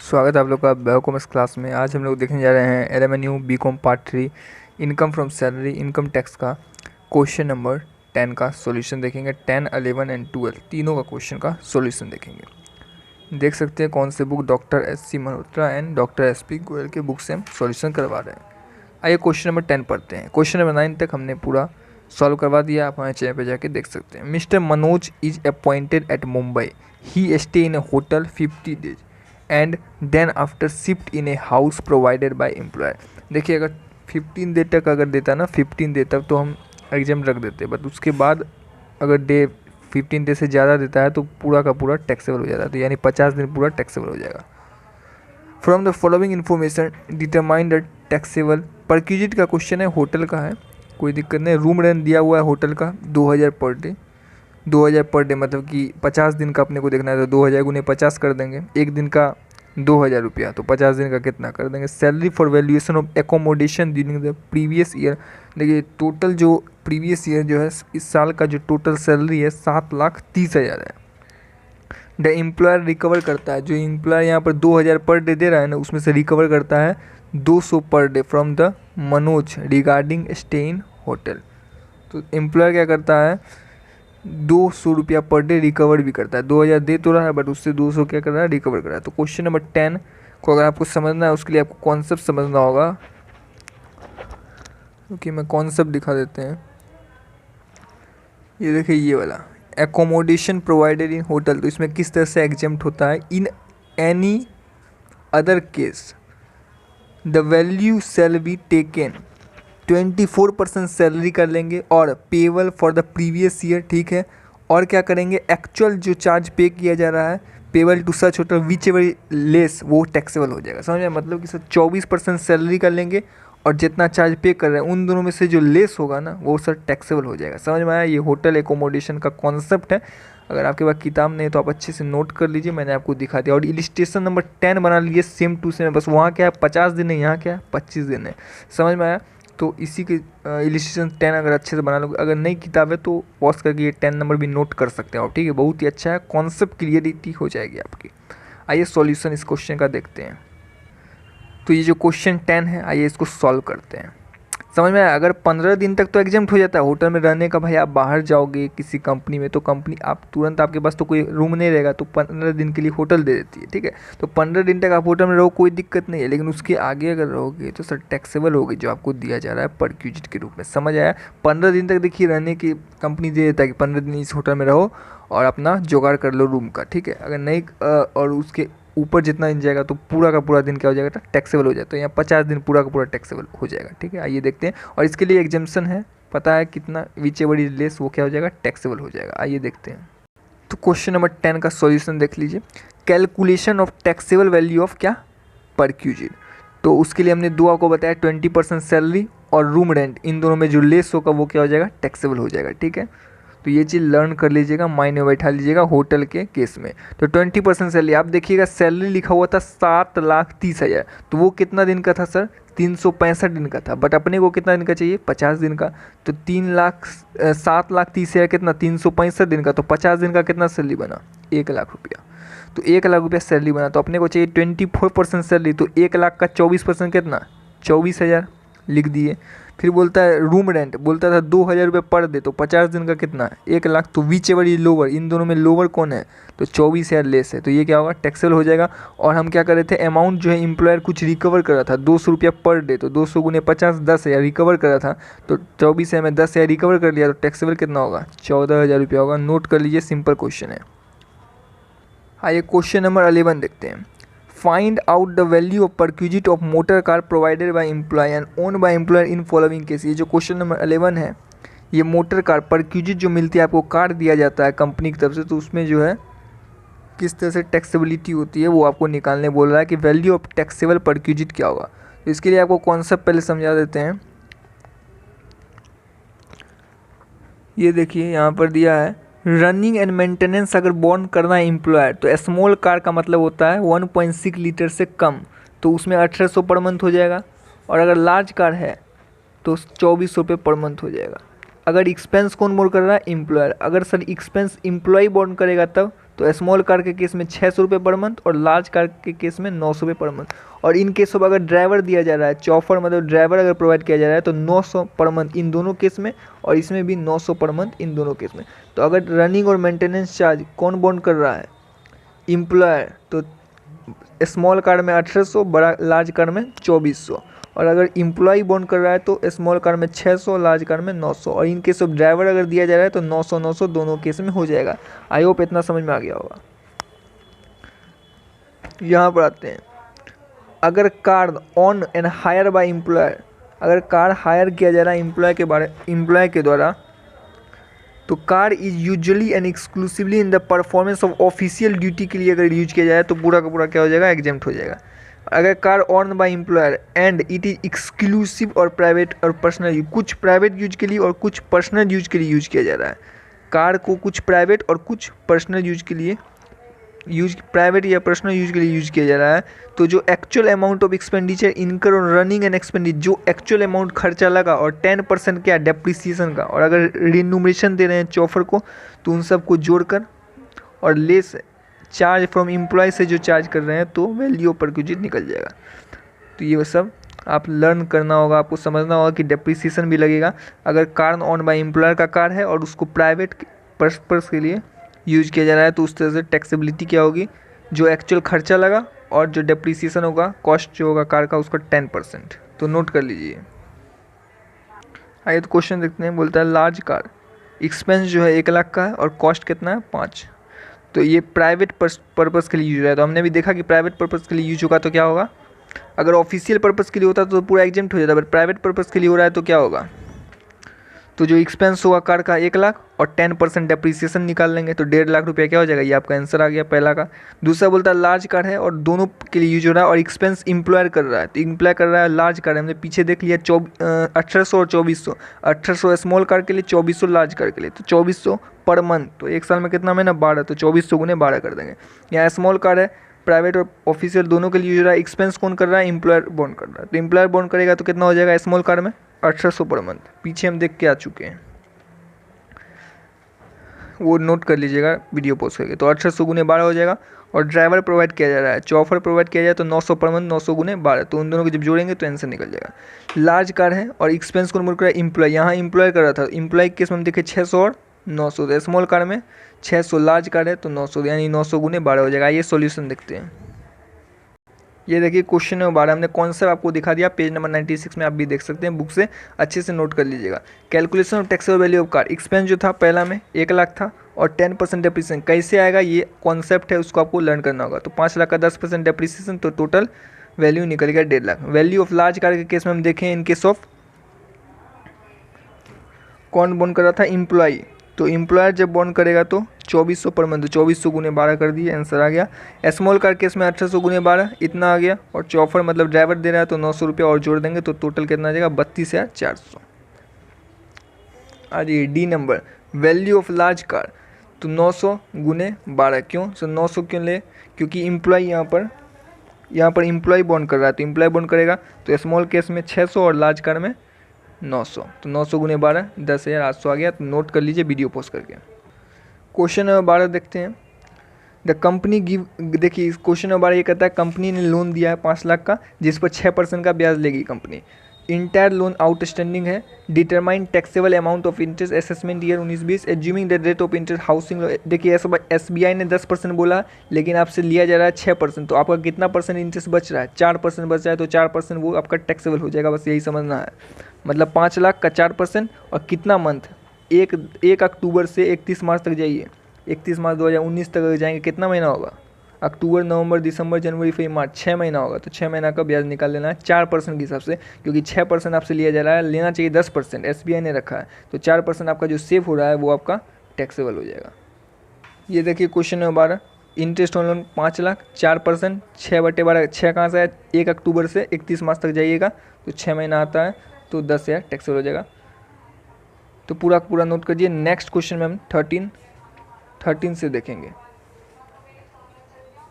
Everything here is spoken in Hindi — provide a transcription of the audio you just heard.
स्वागत है आप लोग का बायोकॉमर्स क्लास में। आज हम लोग देखने जा रहे हैं LMNU BCom part 3 income from salary income tax का क्वेश्चन नंबर 10 का सॉल्यूशन देखेंगे। 10, 11 एंड 12 तीनों का क्वेश्चन का सॉल्यूशन देखेंगे। देख सकते हैं कौन से book doctor SC. Malhotra and doctor SP. Goyal के बुक से हम सॉल्यूशन करवा रहे हैं। आइए क्वेश्चन नंबर 10 पढ़ते हैं। क्वेश्चन नंबर 9 तक हमने पूरा सॉल्व करवा दिया, आप हमारे चैनल पर जाके देख सकते हैं। Mister Manoj is appointed at Mumbai, he stay in a hotel 50 days and then after shift in a house provided by employer. देखिए अगर 15 डे तक अगर देता ना 15 डे तक तो हम एग्जाम रख देते, बट उसके बाद अगर 15 डे से ज़्यादा देता है तो पूरा का पूरा टैक्सेबल हो जाता है, तो यानी 50 दिन पूरा टैक्सेबल हो जाएगा। From the following information determine the taxable. Perquisite का क्वेश्चन है, होटल का है, कोई दिक्कत नहीं। रूम रेंट दिया हुआ है होटल का 2000 पर डे। 2000 पर डे मतलब कि 50 दिन का अपने को देखना है, तो 2000 गुने 50 कर देंगे। एक दिन का 2000 रुपया, तो 50 दिन का कितना कर देंगे। Salary for valuation of accommodation during the previous year. देखिए टोटल जो प्रीवियस ईयर जो है इस साल का जो टोटल सैलरी है 7,30,000 है। द एम्प्लॉयर रिकवर करता है, जो एम्प्लॉयर यहाँ पर 2000 पर डे दे रहा है ना, उसमें से रिकवर करता है 200 per day from the Manoj regarding stay in hotel. तो एम्प्लॉयर क्या करता है 200 रुपया पर डे रिकवर भी करता है। 2000 दे तो रहा है बट उससे 200 क्या कर रहा है, रिकवर कर रहा है। तो क्वेश्चन नंबर 10 को अगर आपको समझना है उसके लिए आपको कॉन्सेप्ट समझना होगा, क्योंकि मैं कॉन्सेप्ट दिखा देते हैं। ये देखिए ये वाला एकोमोडेशन प्रोवाइडेड इन होटल, तो इसमें किस तरह से एग्जेम्प्ट होता है। In any other case the value shall be taken 24% salary कर लेंगे और payable for the previous year, ठीक है। और क्या करेंगे, एक्चुअल जो चार्ज पे किया जा रहा है payable to such hotel which ever less, वो टैक्सेबल हो जाएगा। समझ में, मतलब कि सर 24% सैलरी कर लेंगे और जितना चार्ज पे कर रहे हैं उन दोनों में से जो लेस होगा ना वो सर टैक्सेबल हो जाएगा। समझ में आया, ये होटल एकोमोडेशन का कॉन्सेप्ट है। अगर आपके पास किताब नहीं है तो आप अच्छे से नोट कर लीजिए, मैंने आपको दिखा दिया। और इलिस्ट्रेशन नंबर 10 बना लीजिए सेम टू सेम, बस वहाँ क्या है 50 दिन है, यहाँ क्या है 25 दिन है। समझ में आया, तो इसी के इलिस्ट्रेशन 10 अगर अच्छे से बना लोगे, अगर नई किताब है तो पॉज करके ये 10 नंबर भी नोट कर सकते हो, ठीक है। बहुत ही अच्छा है, कॉन्सेप्ट क्लियरिटी हो जाएगी आपकी। आइए सॉल्यूशन इस क्वेश्चन का देखते हैं। तो ये जो क्वेश्चन 10 है, आइए इसको सॉल्व करते हैं। समझ में आया, अगर 15 दिन तक तो एग्जाम्प्ट हो जाता है होटल में रहने का। भाई आप बाहर जाओगे किसी कंपनी में तो कंपनी आप तुरंत, आपके पास तो कोई रूम नहीं रहेगा तो 15 दिन के लिए होटल दे देती है, ठीक है। तो 15 दिन तक आप होटल में रहो, कोई दिक्कत नहीं है। लेकिन उसके आगे अगर रहोगे तो सर टैक्सेबल होगी जो आपको दिया जा रहा है परक्यूजिट के रूप में। समझ आया, 15 दिन तक देखिए रहने की कंपनी दे देता है कि 15 दिन इस होटल में रहो और अपना जुगाड़ कर लो रूम का, ठीक है। अगर नहीं और उसके ऊपर जितना दिन जाएगा तो पूरा का पूरा दिन क्या हो जाएगा, टैक्सेबल हो जाएगा। तो यहाँ 50 दिन पूरा का पूरा टैक्सेबल हो जाएगा, ठीक है। आइए देखते हैं, और इसके लिए एग्जाम्पशन है, पता है कितना विच एवर इज लेस वो क्या हो जाएगा, टैक्सेबल हो जाएगा। आइए देखते हैं। तो क्वेश्चन नंबर 10 का सॉल्यूशन देख लीजिए। Calculation of taxable value of क्या, परक्यूजिट। तो उसके लिए हमने दो आपको बताया 20% सैलरी और रूम रेंट, इन दोनों में जो लेस होगा वो क्या हो जाएगा, टैक्सेबल हो जाएगा, ठीक है। तो ये चीज़ लर्न कर लीजिएगा, माइंड में बैठा लीजिएगा होटल के केस में। तो 20% सैलरी, आप देखिएगा सैलरी लिखा हुआ था 7,30,000, तो वो कितना दिन का था सर, 365 दिन का था। बट अपने को कितना दिन का चाहिए, 50 दिन का। तो 7,30,000 कितना, 365 दिन का, तो 50 दिन का कितना सैलरी बना, 1,00,000 रुपया। तो 1,00,000 रुपया सैलरी बना, तो अपने को चाहिए 24% सैलरी, तो 1,00,000 का 24% कितना, 24,000 लिख दिए। फिर बोलता है रूम रेंट, बोलता था 2,000 रुपये पर डे, तो 50 दिन का कितना, 1,00,000। तो विच एवर इज लोअर, इन दोनों में लोअर कौन है, तो 24,000 लेस है, तो ये क्या होगा, टैक्सेबल हो जाएगा। और हम क्या कर रहे थे, अमाउंट जो है एम्प्लॉयर कुछ रिकवर कर रहा था 200 रुपया पर डे, तो 200 गुने 50 10,000 रिकवर कर रहा था। तो 24,000 में 10,000 रिकवर कर लिया, तो टैक्सेबल कितना होगा, 14,000 रुपया होगा। नोट कर लीजिए, सिंपल क्वेश्चन है। आइए क्वेश्चन नंबर 11 देखते हैं। Find out the value of perquisite of motor car provided by employ and own by employer in following case. ये जो क्वेश्चन नंबर 11 है, ये मोटर कार परक्यूजिट जो मिलती है, आपको कार दिया जाता है कंपनी की तरफ से, तो उसमें जो है किस तरह से टैक्सेबिलिटी होती है वो आपको निकालने बोल रहा है कि वैल्यू ऑफ टैक्सेबल परक्यूजिट क्या होगा। तो इसके लिए आपको कॉन्सेप्ट पहले समझा देते हैं। ये देखिए यहाँ पर दिया है, रनिंग एंड मेंटेनेंस अगर बॉर्न करना है एम्प्लॉयर, तो स्मॉल कार का मतलब होता है 1.6 लीटर से कम, तो उसमें 1800 पर मंथ हो जाएगा। और अगर लार्ज कार है तो 2400 रुपये पर मंथ हो जाएगा। अगर एक्सपेंस कौन बोर्न कर रहा है, एम्प्लॉयर। अगर सर एक्सपेंस एम्प्लॉय बॉर्न करेगा तब तो स्मॉल कार के केस में 600 रुपये पर मंथ और लार्ज कार के केस में 900 रुपये पर मंथ। और इन केस ऑफ अगर ड्राइवर दिया जा रहा है, चौफर मतलब ड्राइवर अगर प्रोवाइड किया जा रहा है तो 900 पर मंथ इन दोनों केस में, और इसमें भी 900 पर मंथ इन दोनों केस में। तो अगर रनिंग और मेंटेनेंस चार्ज कौन बॉन्ड कर रहा है, एम्प्लॉयर, तो स्मॉल कार में 1800, बड़ा लार्ज कार में 2400। और अगर एम्प्लॉय बॉन्ड कर रहा है तो स्मॉल कार में 600, लार्ज कार में 900। और इन केस ऑफ ड्राइवर अगर दिया जा रहा है तो 900 900 दोनों केस में हो जाएगा। आई होप इतना समझ में आ गया होगा। यहाँ पर आते हैं, अगर car own and hire by employer, अगर कार हायर किया जा रहा है एम्प्लॉय के द्वारा, तो car is usually and exclusively in the performance of official duty के लिए अगर यूज किया जाए तो पूरा का पूरा क्या हो जाएगा, एग्जेम्प्ट हो जाएगा। अगर car on by employer and it is exclusive और प्राइवेट और पर्सनल यूज, कुछ प्राइवेट यूज के लिए और कुछ पर्सनल यूज के लिए यूज किया जा रहा है, कार को कुछ प्राइवेट और कुछ पर्सनल यूज के लिए प्राइवेट या पर्सनल यूज के लिए यूज किया जा रहा है, तो जो एक्चुअल अमाउंट ऑफ एक्सपेंडिचर इनकर और रनिंग एंड एक्सपेंडिचर, जो एक्चुअल अमाउंट खर्चा लगा और 10% क्या डेप्रिसिएशन का, और अगर रिन्यूमरेशन दे रहे हैं चौफर को तो उन सबको जोड़कर और लेस चार्ज फ्रॉम एम्प्लॉय से जो चार्ज कर रहे हैं तो वैल्यू पर क्यूजिट निकल जाएगा। तो ये सब आप लर्न करना होगा, आपको समझना होगा कि डेप्रिसिएशन भी लगेगा। अगर कार ऑन बाय एम्प्लॉयर का कार है और उसको प्राइवेट पर्पस के लिए यूज किया जा रहा है तो उस तरह से टैक्सेबिलिटी क्या होगी, जो एक्चुअल खर्चा लगा और जो डेप्रिसिएशन होगा, कॉस्ट जो होगा कार का, उसका 10%। तो नोट कर लीजिए। आइए तो क्वेश्चन देखते हैं। बोलता है लार्ज कार एक्सपेंस जो है 1 लाख का है और कॉस्ट कितना है 5। तो ये प्राइवेट पर्पस के लिए यूज हो रहा है। तो हमने भी देखा कि प्राइवेट पर्पस के लिए यूज होगा तो क्या होगा, अगर ऑफिशियल पर्पस के लिए होता तो पूरा एग्जेम्प्ट हो जाता, बट प्राइवेट पर्पस के लिए हो रहा है तो क्या होगा, तो जो एक्सपेंस होगा कार का 1 लाख और 10% डेप्रिसिएशन निकाल लेंगे तो 1.5 लाख रुपया क्या हो जाएगा। ये आपका आंसर आ गया पहला का। दूसरा बोलता है लार्ज कार है और दोनों के लिए यूज हो रहा है और एक्सपेंस एम्प्लॉयर कर रहा है, तो एम्प्लॉय कर रहा है लार्ज कार है। हमने पीछे देख लिया 1800 और 2400, 1800 स्मॉल कार के लिए, 2400 लार्ज कार के लिए, तो 2400 पर मंथ। तो एक साल में कितना महीना, 12, तो 2400 गुने 12 कर देंगे। यहाँ स्मॉल कार है, प्राइवेट और ऑफिशियल दोनों के लिए यूज हो रहा है, एक्सपेंस कौन कर रहा है, एम्प्लॉयर बॉन्ड कर रहा है। तो एम्प्लॉयर बॉन्ड करेगा तो कितना हो जाएगा स्मॉल कार में 1800 पर मंथ। पीछे हम देख के आ चुके हैं, वो नोट कर लीजिएगा वीडियो पॉज करके। तो 1800 गुने 12 हो जाएगा। और ड्राइवर प्रोवाइड किया जा रहा है, चौफर प्रोवाइड किया जाए तो 900 पर मंथ, 900 गुने 12, तो उन दोनों को जब जोड़ेंगे तो आंसर निकल जाएगा। लार्ज कार है और एक्सपेंस कौन बोल रहा है, एम्प्लॉय। यहाँ एम्प्लॉय कर रहा था, एम्प्लॉय के केस में हम देखे 600 और 900, तो स्मॉल कार में 600, लार्ज कार है तो 900, यानी 900 गुने 12 हो जाएगा। ये सॉल्यूशन देखते हैं। ये देखिए क्वेश्चन नंबर 12, हमने कॉन्सेप्ट आपको दिखा दिया, पेज नंबर 96 में आप भी देख सकते हैं, बुक से अच्छे से नोट कर लीजिएगा। Calculation of taxable value of car, expense जो था पहला में 1 लाख था और 10% डेप्रिसिएशन कैसे आएगा, ये कॉन्सेप्ट है, उसको आपको लर्न करना होगा। तो 5 लाख का 10% डेप्रिसिएशन, तो टोटल वैल्यू निकल गया 1.5 lakh. Value of large car के केस में हम देखें, इन केस ऑफ कौन बॉन्ड कर रहा था, एम्प्लॉय। तो एम्प्लॉयर जब बॉन्ड करेगा तो 2400 पर मंथ, 2400 गुने 12 कर दिए, आंसर आ गया। स्मॉल कार केस में 1800 गुने 12 इतना आ गया, और चौफर मतलब ड्राइवर दे रहा है तो 900 रुपये और जोड़ देंगे तो टोटल कितना आ जाएगा 32,400। आ जाइए D number, value of large car, तो 900 गुने 12 क्यों, सो 900 क्यों ले, क्योंकि एम्प्लॉय यहाँ पर एम्प्लॉय बॉन्ड कर रहा है, तो एम्प्लॉय बॉन्ड करेगा तो स्मॉल केस में 600 और लार्ज कार में 900, तो 900 गुने 12 10,800 आ गया। तो नोट कर लीजिए वीडियो पोस्ट करके। क्वेश्चन नंबर 12 देखते हैं। द कंपनी गिव, देखिए क्वेश्चन नंबर 12 ये कहता है कंपनी ने लोन दिया है 5 लाख का, जिस पर 6% का ब्याज लेगी कंपनी। इंटायर लोन आउटस्टैंडिंग है। Determine taxable amount of interest assessment year 19-20 assuming the rate of interest housing. देखिए SBI ने 10% बोला, लेकिन आपसे लिया जा रहा है 6%, तो आपका कितना परसेंट इंटरेस्ट बच रहा है, 4% बच रहा है, तो 4% वो आपका टैक्सेबल हो जाएगा, बस यही समझना है। मतलब 5 लाख का 4% और कितना मंथ, 1 अक्टूबर से 31 मार्च तक जाइए, 31 मार्च 2019 तक अगर जाएंगे कितना महीना होगा, अक्टूबर नवंबर दिसंबर जनवरी फरवरी मार्च, 6 महीना होगा। तो 6 महीना का ब्याज निकाल लेना है 4% के हिसाब से, क्योंकि 6% आपसे लिया जा रहा है, लेना चाहिए 10%, SBI ने रखा है, तो 4% आपका जो सेव हो रहा है वो आपका टैक्सेबल हो जाएगा। ये देखिए question number 12, interest on loan 5 lakh, 4%, 6/12, 6 कहाँ से है, 1 अक्टूबर से 31 मार्च तक जाइएगा तो 6 महीना आता है, तो 10,000 टैक्सेबल हो जाएगा। तो पूरा नोट करिए। नेक्स्ट क्वेश्चन में हम 13 से देखेंगे।